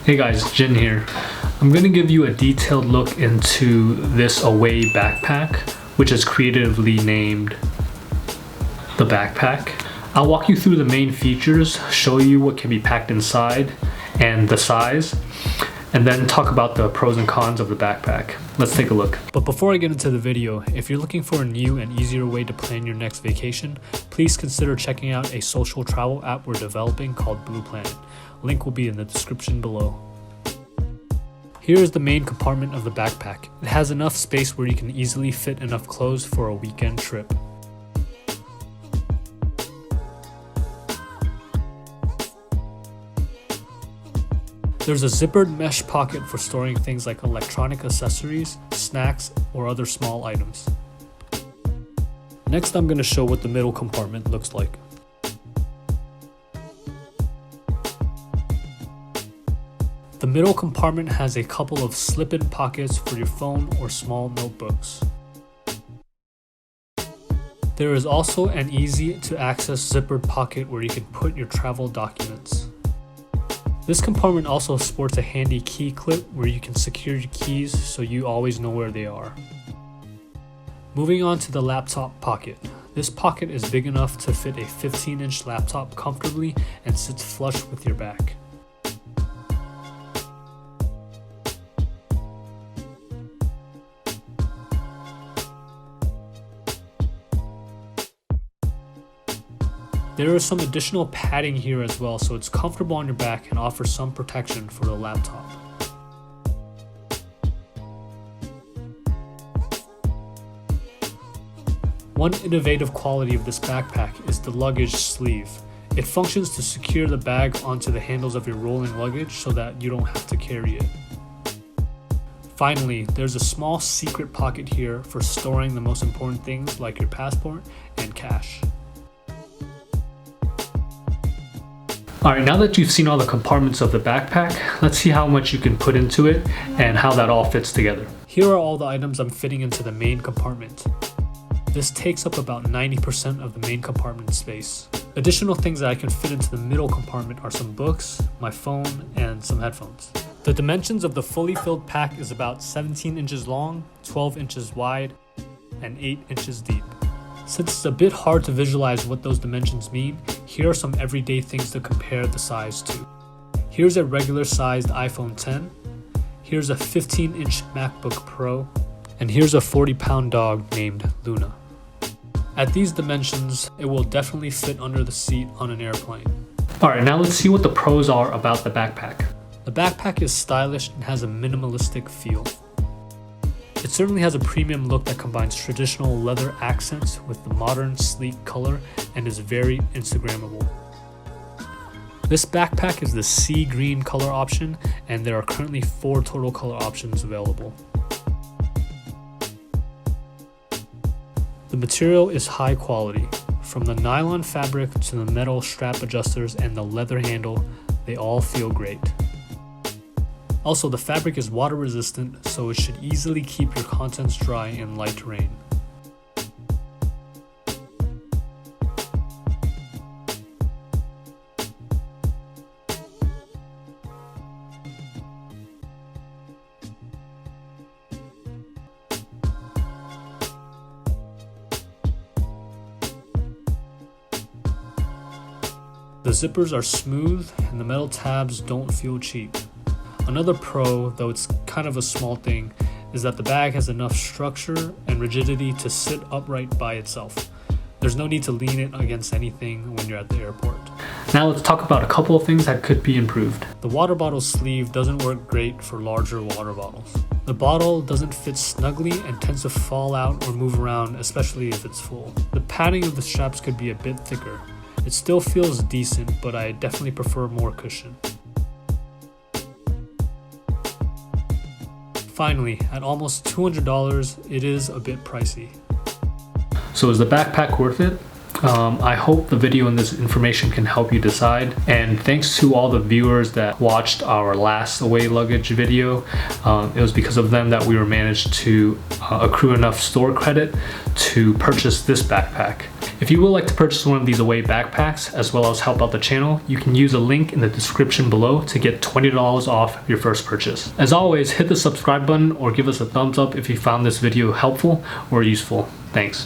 Hey guys, Jin here. I'm going to give you a detailed look into this Away backpack, which is creatively named the backpack. I'll walk you through the main features, show you what can be packed inside and the size, and then talk about the pros and cons of the backpack. Let's take a look. But before I get into the video, if you're looking for a new and easier way to plan your next vacation, please consider checking out a social travel app we're developing called Planit. Link will be in the description below. Here is the main compartment of the backpack. It has enough space where you can easily fit enough clothes for a weekend trip. There's a zippered mesh pocket for storing things like electronic accessories, snacks, or other small items. Next, I'm going to show what the middle compartment looks like. The middle compartment has a couple of slip-in pockets for your phone or small notebooks. There is also an easy-to-access zippered pocket where you can put your travel documents. This compartment also sports a handy key clip where you can secure your keys so you always know where they are. Moving on to the laptop pocket. This pocket is big enough to fit a 15-inch laptop comfortably and sits flush with your back. There is some additional padding here as well, so it's comfortable on your back and offers some protection for the laptop. One innovative quality of this backpack is the luggage sleeve. It functions to secure the bag onto the handles of your rolling luggage so that you don't have to carry it. Finally, there's a small secret pocket here for storing the most important things like your passport and cash. Alright, now that you've seen all the compartments of the backpack, let's see how much you can put into it and how that all fits together. Here are all the items I'm fitting into the main compartment. This takes up about 90% of the main compartment space. Additional things that I can fit into the middle compartment are some books, my phone, and some headphones. The dimensions of the fully filled pack is about 17 inches long, 12 inches wide, and 8 inches deep. Since it's a bit hard to visualize what those dimensions mean, here are some everyday things to compare the size to. Here's a regular sized iPhone 10, here's a 15-inch MacBook Pro, and here's a 40-pound dog named Luna. At these dimensions, it will definitely fit under the seat on an airplane. Alright, now let's see what the pros are about the backpack. The backpack is stylish and has a minimalistic feel. It certainly has a premium look that combines traditional leather accents with the modern sleek color and is very Instagrammable. This backpack is the sea green color option, and there are currently 4 total color options available. The material is high quality. From the nylon fabric to the metal strap adjusters and the leather handle, they all feel great. Also, the fabric is water resistant, so it should easily keep your contents dry in light rain. The zippers are smooth and the metal tabs don't feel cheap. Another pro, though it's kind of a small thing, is that the bag has enough structure and rigidity to sit upright by itself. There's no need to lean it against anything when you're at the airport. Now let's talk about a couple of things that could be improved. The water bottle sleeve doesn't work great for larger water bottles. The bottle doesn't fit snugly and tends to fall out or move around, especially if it's full. The padding of the straps could be a bit thicker. It still feels decent, but I definitely prefer more cushion. Finally, at almost $200, it is a bit pricey. So is the backpack worth it? I hope the video and this information can help you decide. And thanks to all the viewers that watched our last Away luggage video. It was because of them that we were managed to accrue enough store credit to purchase this backpack. If you would like to purchase one of these away backpacks as well as help out the channel, you can use a link in the description below to get $20 off your first purchase. As always, hit the subscribe button or give us a thumbs up if you found this video helpful or useful. Thanks.